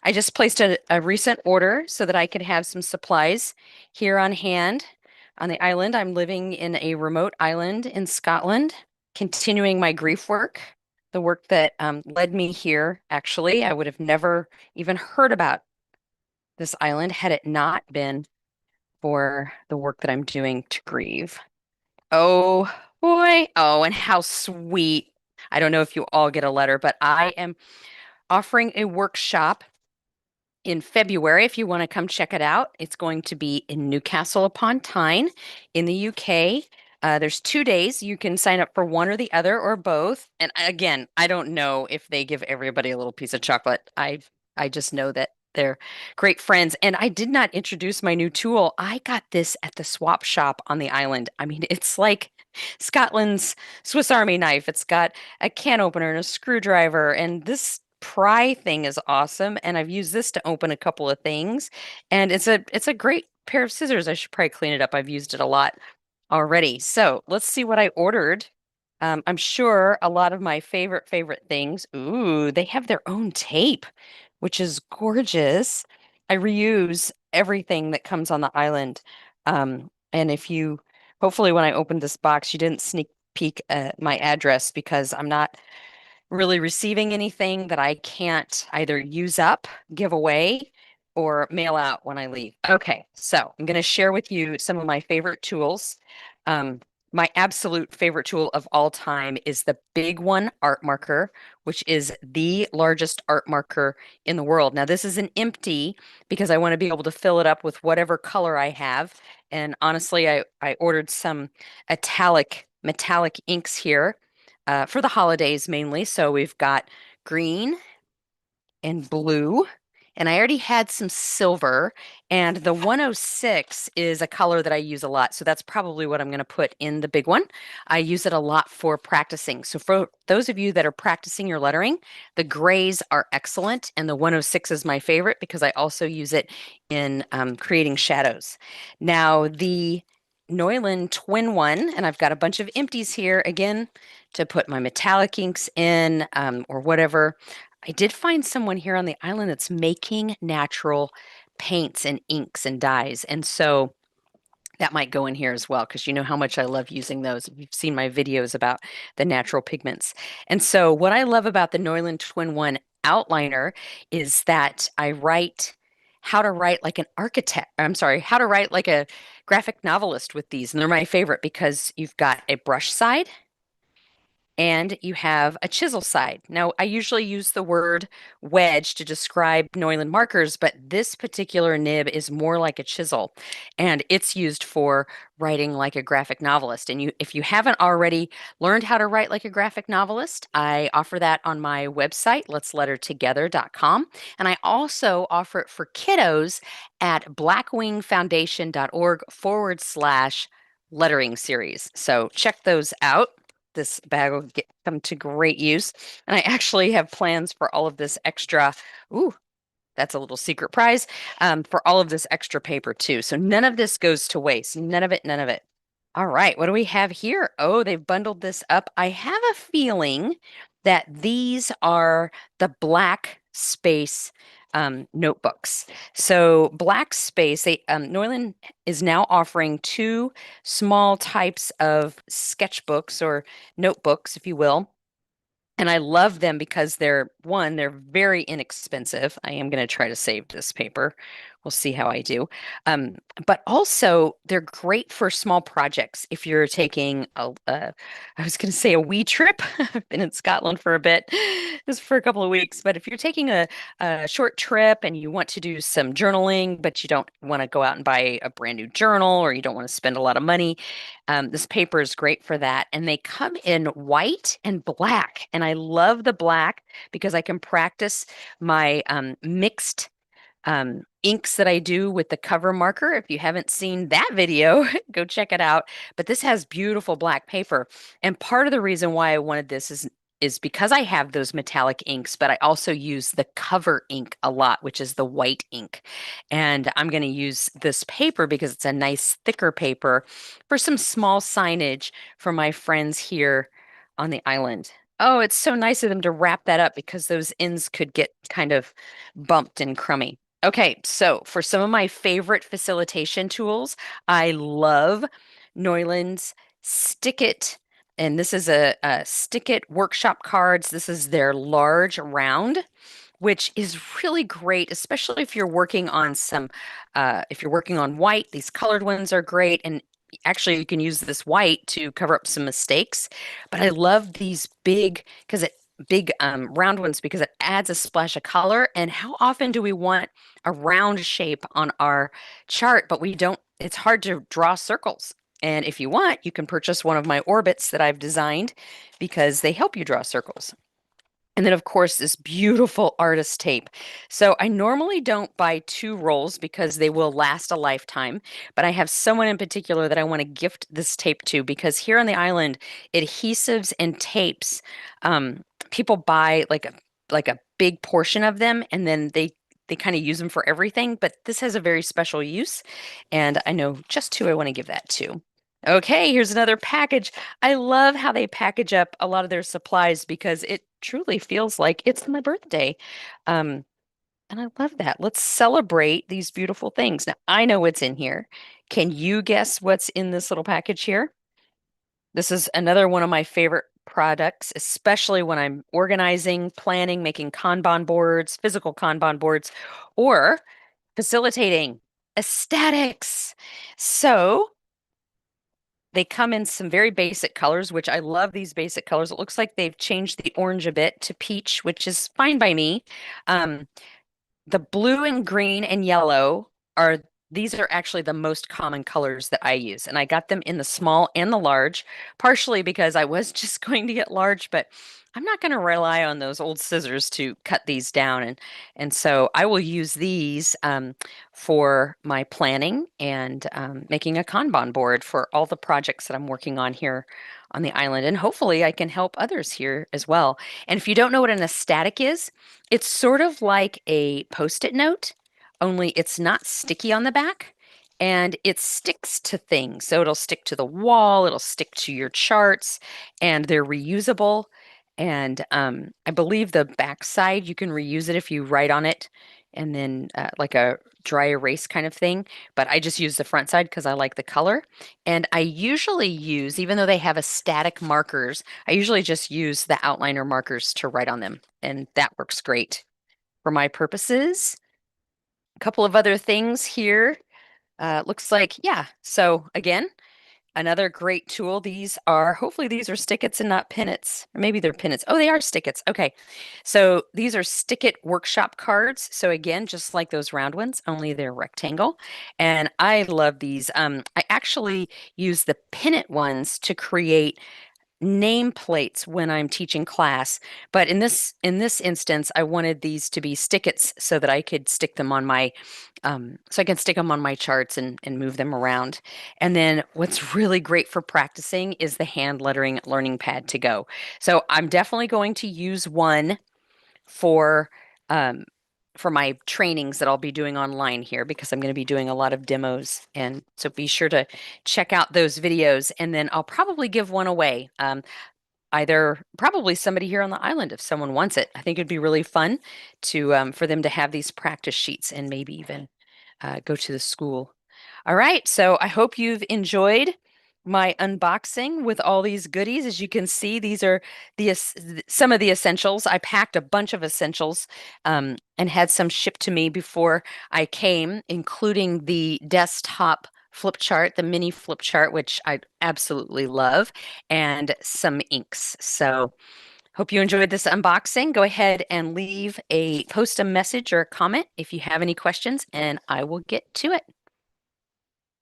I just placed a recent order so that I could have some supplies here on hand on the island. I'm living in a remote island in Scotland, continuing my grief work, the work that led me here, actually. I would have never even heard about this island had it not been for the work that I'm doing to grieve. Oh boy. Oh, and how sweet. I don't know if you all get a letter, but I am offering a workshop in February if you want to come check it out. It's going to be in Newcastle upon Tyne in the UK. There's 2 days. You can sign up for one or the other or both. And again, I don't know if they give everybody a little piece of chocolate. I just know that they're great friends. And I did not introduce my new tool. I got this at the swap shop on the island. I mean, it's like Scotland's Swiss Army knife. It's got a can opener and a screwdriver, and this pry thing is awesome. And I've used this to open a couple of things, and it's a great pair of scissors. I should probably clean it up. I've used it a lot already. So let's see what I ordered. I'm sure a lot of my favorite things. Ooh, they have their own tape, which is gorgeous. I reuse everything that comes on the island. And if you, hopefully, when I opened this box, you didn't sneak peek at my address because I'm not really receiving anything that I can't either use up, give away, or mail out when I leave. Okay, so I'm going to share with you some of my favorite tools. Um, my absolute favorite tool of all time is the Big One art marker, which is the largest art marker in the world. Now, this is an empty because I want to be able to fill it up with whatever color I have. And honestly, I ordered some metallic inks here for the holidays mainly. So we've got green and blue. And I already had some silver. And the 106 is a color that I use a lot. So that's probably what I'm going to put in the big one. I use it a lot for practicing. So for those of you that are practicing your lettering, the grays are excellent. And the 106 is my favorite because I also use it in creating shadows. Now, the Neuland Twin One, and I've got a bunch of empties here again to put my metallic inks in or whatever. I did find someone here on the island that's making natural paints and inks and dyes. And so that might go in here as well, because you know how much I love using those. You've seen my videos about the natural pigments. And so what I love about the Neuland Twin One outliner is that I write how to write like an architect. I'm sorry, how to write like a graphic novelist with these. And they're my favorite because you've got a brush side and you have a chisel side. Now, I usually use the word wedge to describe Neuland markers, but this particular nib is more like a chisel, and it's used for writing like a graphic novelist. And if you haven't already learned how to write like a graphic novelist, I offer that on my website, letslettertogether.com. And I also offer it for kiddos at blackwingfoundation.org/lettering series. So check those out. This bag will come to great use. And I actually have plans for all of this extra. Ooh, that's a little secret prize for all of this extra paper too. So none of this goes to waste. None of it, none of it. All right, what do we have here? Oh, they've bundled this up. I have a feeling that these are the black space notebooks. So black space, Neuland is now offering two small types of sketchbooks or notebooks, if you will. And I love them because they're very inexpensive. I am going to try to save this paper. We'll see how I do. But also, they're great for small projects. If you're taking I was going to say a wee trip. I've been in Scotland for a bit, just for a couple of weeks. But if you're taking a short trip and you want to do some journaling, but you don't want to go out and buy a brand new journal or you don't want to spend a lot of money, this paper is great for that. And they come in white and black. And I love the black because I can practice my mixed inks that I do with the cover marker. If you haven't seen that video, go check it out. But this has beautiful black paper. And part of the reason why I wanted this is because I have those metallic inks, but I also use the cover ink a lot, which is the white ink. And I'm going to use this paper because it's a nice thicker paper for some small signage for my friends here on the island. Oh, it's so nice of them to wrap that up because those ends could get kind of bumped and crummy. Okay, so for some of my favorite facilitation tools, I love Neuland's Stick It, and this is a Stick It workshop cards. This is their large round, which is really great, especially if you're working on if you're working on white, these colored ones are great. And actually, you can use this white to cover up some mistakes. But I love these big round ones because it adds a splash of color. And how often do we want a round shape on our chart, but we don't, it's hard to draw circles. And if you want, you can purchase one of my orbits that I've designed because they help you draw circles. And then, of course, this beautiful artist tape. So I normally don't buy two rolls because they will last a lifetime. But I have someone in particular that I want to gift this tape to because here on the island, adhesives and tapes, people buy like a big portion of them and then they kind of use them for everything. But this has a very special use, and I know just who I want to give that to. Okay, here's another package. I love how they package up a lot of their supplies because it truly feels like it's my birthday. Um, and I love that. Let's celebrate these beautiful things. Now, I know what's in here. Can you guess what's in this little package here? This is another one of my favorite products, especially when I'm organizing, planning, making Kanban boards, physical Kanban boards, or facilitating aesthetics. So, they come in some very basic colors, which I love these basic colors. It looks like they've changed the orange a bit to peach, which is fine by me. Um, the blue and green and yellow are these are actually the most common colors that I use. And I got them in the small and the large, partially because I was just going to get large, but I'm not going to rely on those old scissors to cut these down. And so I will use these for my planning and making a Kanban board for all the projects that I'm working on here on the island. And hopefully I can help others here as well. And if you don't know what an aesthetic is, it's sort of like a post-it note, only it's not sticky on the back and it sticks to things. So it'll stick to the wall, it'll stick to your charts, and they're reusable. And I believe the backside, you can reuse it if you write on it and then like a dry erase kind of thing. But I just use the front side because I like the color. And I usually use, even though they have a static markers, I usually just use the outliner markers to write on them. And that works great for my purposes. A couple of other things here. Looks like, yeah. So again, another great tool. Hopefully these are stickets and not pinnets. Or maybe they're pinnets. Oh, they are stickets. Okay. So these are sticket workshop cards. So again, just like those round ones, only they're rectangle. And I love these. I actually use the pennant ones to create nameplates when I'm teaching class. But in this instance, I wanted these to be stickets so that I could stick them on my so I can stick them on my charts and move them around. And then what's really great for practicing is the hand lettering learning pad to go. So I'm definitely going to use one for um, for my trainings that I'll be doing online here because I'm going to be doing a lot of demos. And so be sure to check out those videos. And then I'll probably give one away. Either probably somebody here on the island if someone wants it. I think it'd be really fun to for them to have these practice sheets and maybe even go to the school. All right, so I hope you've enjoyed my unboxing with all these goodies. As you can see, these are some of the essentials. I packed a bunch of essentials and had some shipped to me before I came, including the desktop flip chart, the mini flip chart, which I absolutely love, and some inks. So hope you enjoyed this unboxing. Go ahead and post a message or a comment if you have any questions, and I will get to it.